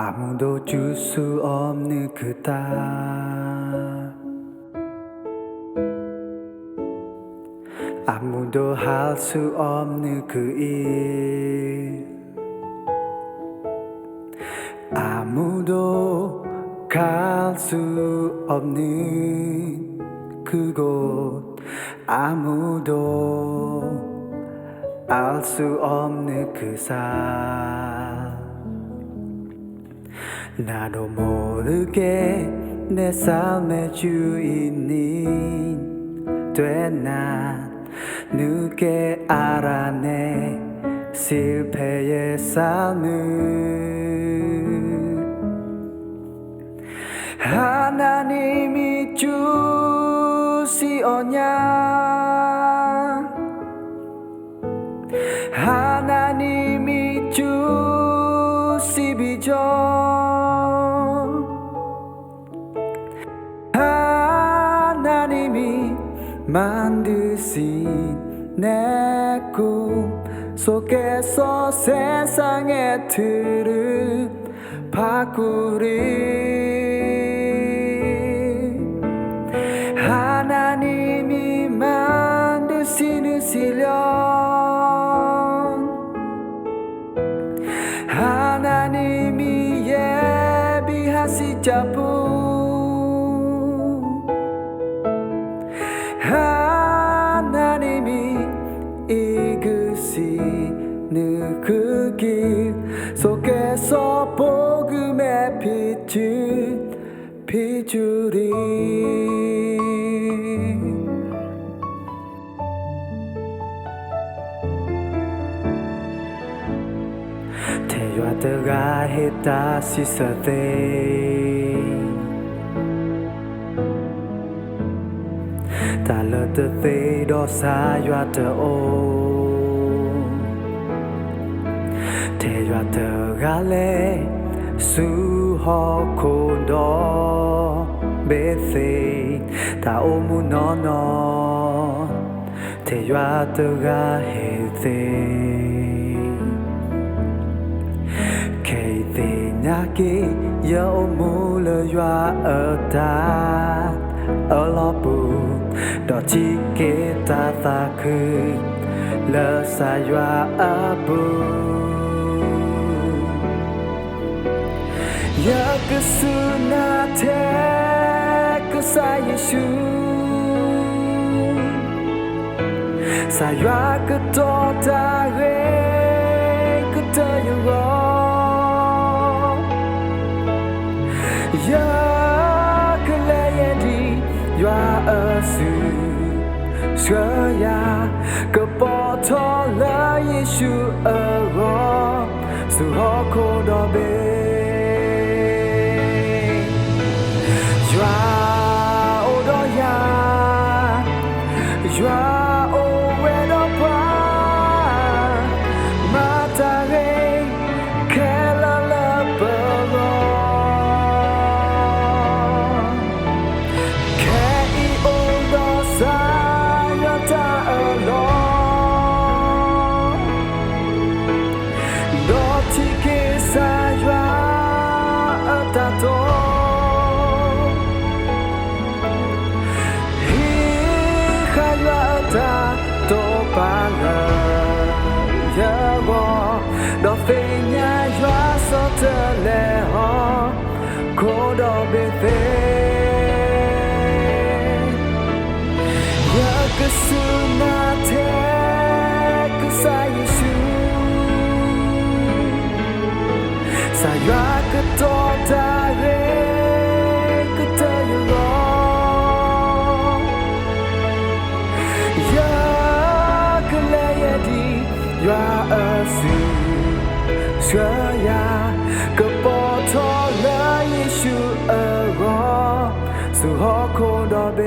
아무도 줄 수 없는 그 딸, 아무도 할 수 없는 그 일, 아무도 갈 수 없는 그곳, 아무도 알 수 없는 그 삶. 나도 모르게 내 삶의 주인이 된 난 늦게 알아내 실패의 삶을. 하나님이 주시오냐, 하나님이 주시비죠. 하나님이 만드신 내 꿈 속에서 세상의 틀을 바꾸리. 하나님이 만드시는 시련, 하나님이 예비하신 작품, 하나님이 이끄시는 그 길 속에서 복음의 빛을 비추리. 태워들가 했다 시사대 달러들 더 사유하다오. 태워들가래 수호코도 베세 다 오무너너 태워들가 해세 케이데냐기 여물러와 어다 얼러부 더 지게 따다그 러사와 아부 여그수나테 그사 예수 사유아 그토다회 그토유고 여글레예디 야어수 셔야 그보토라 예수 어고 수호코도베 Đó về nhà gió gió thơ lệ ho cô đó bê phê nhớ cứ sư na thế cứ xa Giêsu xa gió cứ to ta về cứ thơ yêu lo nhớ cứ lệ đi nhớ ở sư 셔야 그보토라 예수 어고 수호코도베